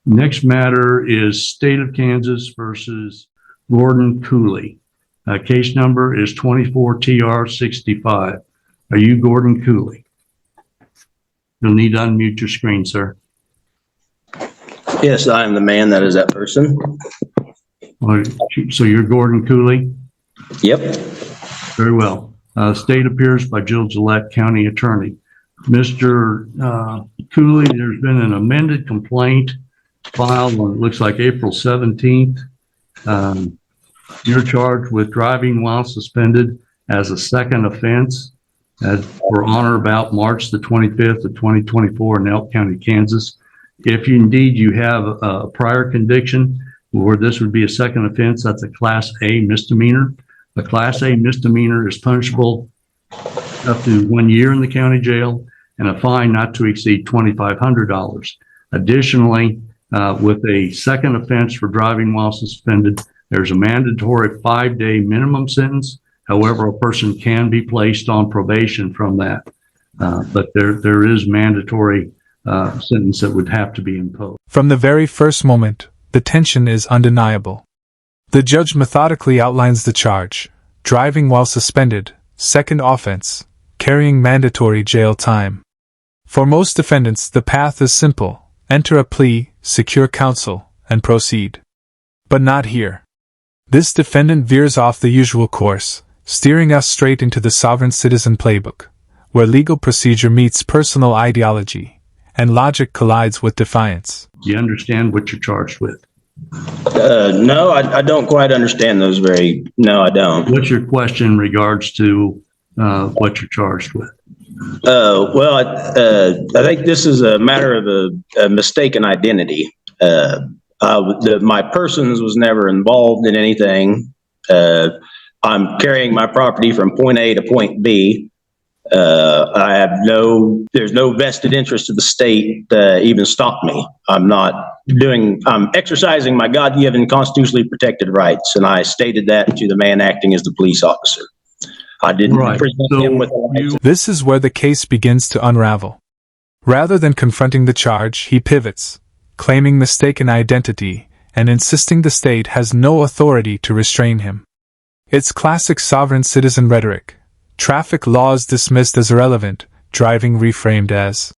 Next matter is State of Kansas versus Gordon Cooley. Case number is 24TR65. Are you Gordon Cooley? You'll need to unmute your screen, sir. Yes, I am the man that is that person. So you're Gordon Cooley? Yep. Very well. State appears by Jill Gillette, County Attorney. Mr. Cooley, there's been an amended complaint filed on, it looks like April 17th. You're charged with driving while suspended as a second offense for on or about March the 25th of 2024 in Elk County, Kansas. If indeed you have a prior conviction where this would be a second offense, that's a Class A misdemeanor. A Class A misdemeanor is punishable up to 1 year in the county jail and a fine not to exceed $2,500. Additionally, with a second offense for driving while suspended, there's a mandatory 5-day minimum sentence. However, a person can be placed on probation from that. But there is mandatory sentence that would have to be imposed. From the very first moment, the tension is undeniable. The judge methodically outlines the charge: driving while suspended, second offense, carrying mandatory jail time. For most defendants, the path is simple: enter a plea, secure counsel, and proceed. But not here. This defendant veers off the usual course, steering us straight into the sovereign citizen playbook, where legal procedure meets personal ideology, and logic collides with defiance. Do you understand what you're charged with? No, I don't quite understand those no, I don't. What's your question in regards to what you're charged with? Well, I think this is a matter of a mistaken identity. My persons was never involved in anything. I'm carrying my property from point A to point B. There's no vested interest of the state to even stop me. I'm exercising my God-given constitutionally protected rights, and I stated that to the man acting as the police officer. I didn't present him with This is where the case begins to unravel. Rather than confronting the charge, he pivots, claiming mistaken identity and insisting the state has no authority to restrain him. It's classic sovereign citizen rhetoric. Traffic laws dismissed as irrelevant, driving reframed as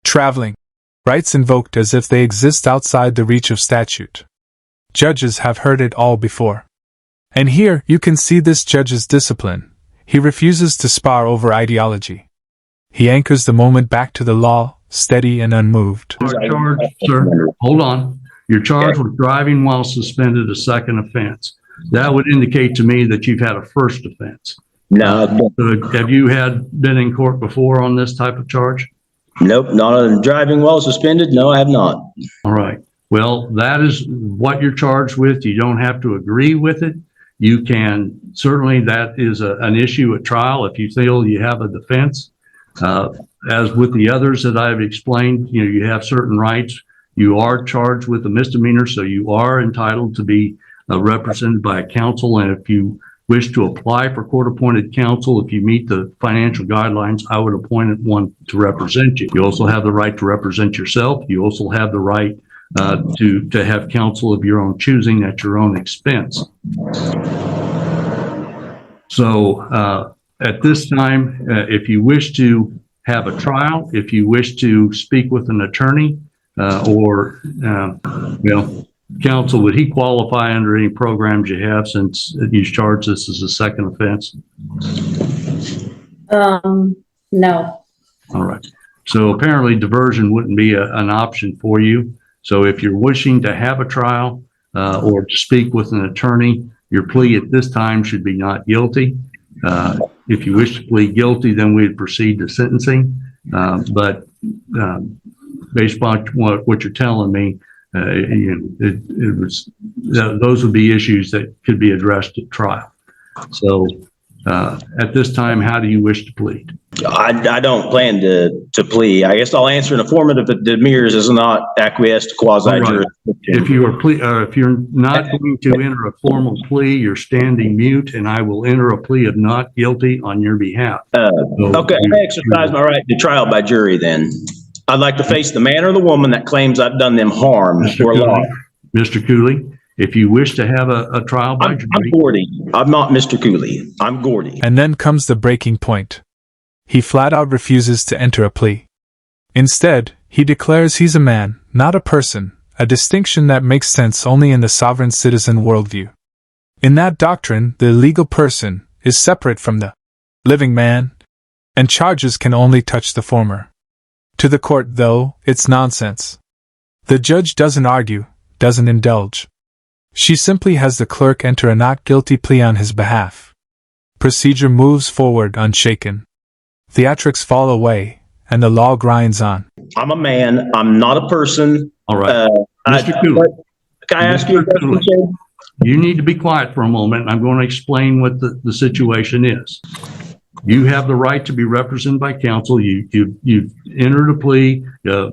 traveling, rights invoked as if they exist outside the reach of statute. Judges have heard it all before. And here you can see this judge's discipline. He refuses to spar over ideology. He anchors the moment back to the law, steady and unmoved. Charged, sir, hold on. You're charged with driving while suspended, a second offense. That would indicate to me that you've had a first offense. No. Have you been in court before on this type of charge? Nope, not on driving while suspended. No, I have not. All right. Well, that is what you're charged with. You don't have to agree with it. You can, certainly that is an issue at trial if you feel you have a defense. As with the others that I've explained, you have certain rights. You are charged with a misdemeanor, so you are entitled to be represented by a counsel. And if you wish to apply for court-appointed counsel, if you meet the financial guidelines, I would appoint one to represent you. You also have the right to represent yourself. You also have the right to have counsel of your own choosing at your own expense. So at this time, if you wish to have a trial, if you wish to speak with an attorney counsel, would he qualify under any programs you have since you charged this as a second offense? No. All right. So apparently diversion wouldn't be an option for you. So if you're wishing to have a trial or to speak with an attorney, your plea at this time should be not guilty. If you wish to plead guilty, then we'd proceed to sentencing. But based upon what you're telling me, those would be issues that could be addressed at trial. So at this time, how do you wish to plead? I don't plan to plead. I guess I'll answer in affirmative that Demers is not acquiesced to quasi-jurisdiction. If you're not going to enter a formal plea, you're standing mute, and I will enter a plea of not guilty on your behalf. Okay, I exercise my right to trial by jury then. I'd like to face the man or the woman that claims I've done them harm Mr. or loss. Cooley, Mr. Cooley, if you wish to have a trial by I'm jury, Gordy. I'm not Mr. Cooley. I'm Gordy. And then comes the breaking point. He flat out refuses to enter a plea. Instead, he declares he's a man, not a person, a distinction that makes sense only in the sovereign citizen worldview. In that doctrine, the legal person is separate from the living man, and charges can only touch the former. To the court, though, it's nonsense. The judge doesn't argue, doesn't indulge. She simply has the clerk enter a not guilty plea on his behalf. Procedure moves forward unshaken. Theatrics fall away, and the law grinds on. I'm a man. I'm not a person. all right. Mr. Cooley, Can I ask you a question, Cooley. sir? You need to be quiet for a moment. I'm going to explain what the situation is. You have the right to be represented by counsel. You've entered a plea,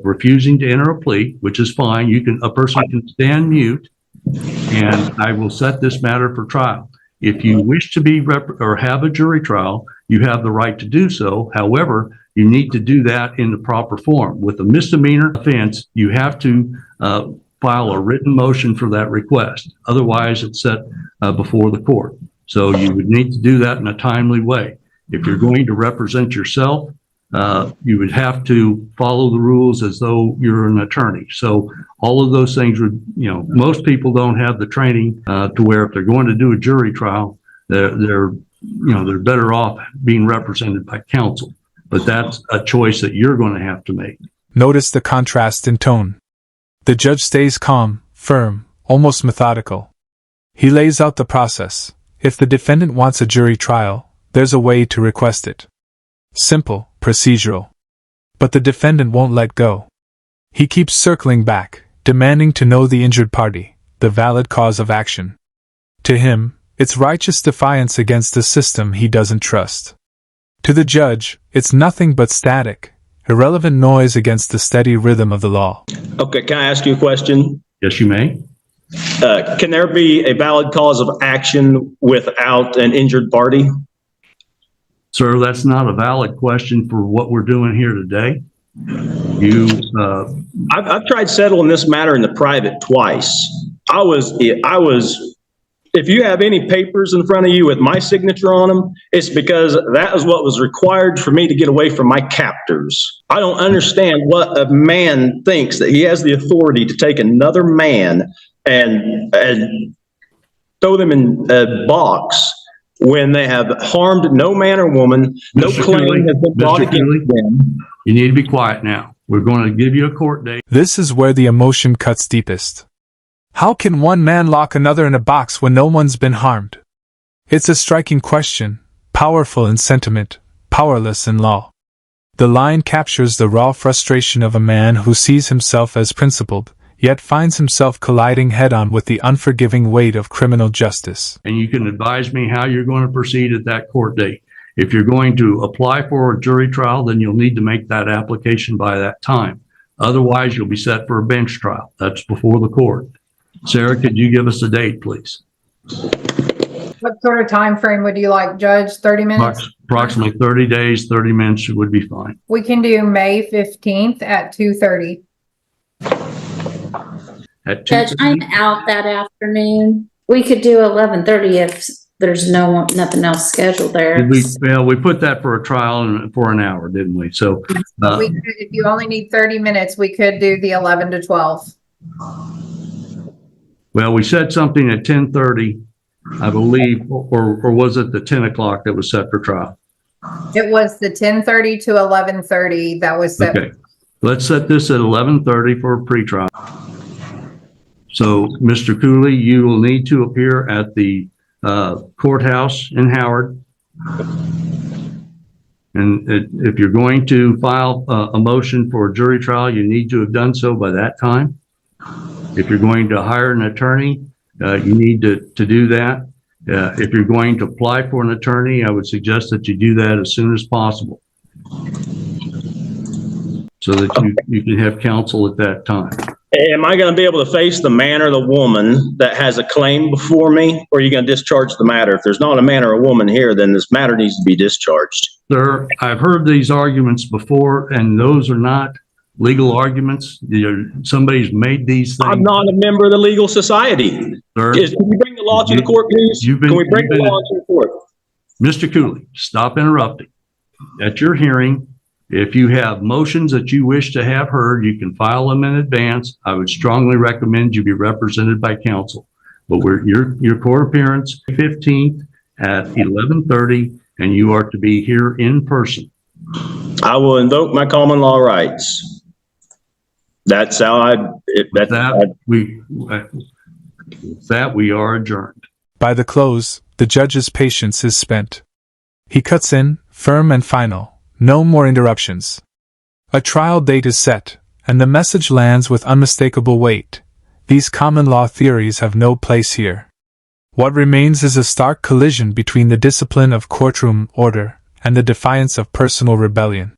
refusing to enter a plea, which is fine. A person can stand mute, and I will set this matter for trial. If you wish to be or have a jury trial, you have the right to do so. However, you need to do that in the proper form. With a misdemeanor offense, you have to file a written motion for that request. Otherwise, it's set before the court. So you would need to do that in a timely way. If you're going to represent yourself, you would have to follow the rules as though you're an attorney. So all of those things would, most people don't have the training to where if they're going to do a jury trial, they're better off being represented by counsel. But that's a choice that you're going to have to make. Notice the contrast in tone. The judge stays calm, firm, almost methodical. He lays out the process. If the defendant wants a jury trial, there's a way to request it. Simple, procedural. But the defendant won't let go. He keeps circling back, demanding to know the injured party, the valid cause of action. To him, it's righteous defiance against the system he doesn't trust. To the judge, it's nothing but static, irrelevant noise against the steady rhythm of the law. Okay, can I ask you a question? Yes, you may. Can there be a valid cause of action without an injured party? Sir, that's not a valid question for what we're doing here today. I've tried settling this matter in the private twice. If you have any papers in front of you with my signature on them, it's because that is what was required for me to get away from my captors. I don't understand what a man thinks that he has the authority to take another man and throw them in a box when they have harmed no man or woman, no Mr. claim Cooley, has been brought Mr. Cooley, against them. You need to be quiet now. We're going to give you a court date. This is where the emotion cuts deepest. How can one man lock another in a box when no one's been harmed? It's a striking question, powerful in sentiment, powerless in law. The line captures the raw frustration of a man who sees himself as principled, yet finds himself colliding head-on with the unforgiving weight of criminal justice. And you can advise me how you're going to proceed at that court date. If you're going to apply for a jury trial, then you'll need to make that application by that time. Otherwise, you'll be set for a bench trial. That's before the court. Sarah, could you give us a date, please? What sort of time frame would you like, Judge? 30 minutes? Approximately 30 days, 30 minutes would be fine. We can do May 15th at 2:30. At Judge, 2:30? I'm out that afternoon. We could do 11:30 if there's nothing else scheduled there. We put that for a trial and for an hour, didn't we? So If you only need 30 minutes, we could do the 11 to 12. well, we said something at 10:30, I believe, or was it the 10 o'clock that was set for trial? It was the 10:30 to 11:30 that was set. Okay, let's set this at 11:30 for a pretrial. So, Mr. Cooley, you will need to appear at the courthouse in Howard. And if you're going to file a motion for a jury trial, you need to have done so by that time. If you're going to hire an attorney, you need to do that. If you're going to apply for an attorney, I would suggest that you do that as soon as possible, so that you can have counsel at that time. Am I going to be able to face the man or the woman that has a claim before me, or are you going to discharge the matter? If there's not a man or a woman here, then this matter needs to be discharged. Sir, I've heard these arguments before, and those are not legal arguments. Somebody's made these things. I'm not a member of the legal society. Sir. Can we bring the law to the court, please? You've been- Can we bring you've the been- law to the court? Mr. Cooley, stop interrupting. At your hearing, if you have motions that you wish to have heard, you can file them in advance. I would strongly recommend you be represented by counsel. But your court appearance 15th at 11:30, and you are to be here in person. I will invoke my common law rights. That's how We are adjourned. By the close, the judge's patience is spent. He cuts in, firm and final, no more interruptions. A trial date is set, and the message lands with unmistakable weight. These common law theories have no place here. What remains is a stark collision between the discipline of courtroom order and the defiance of personal rebellion.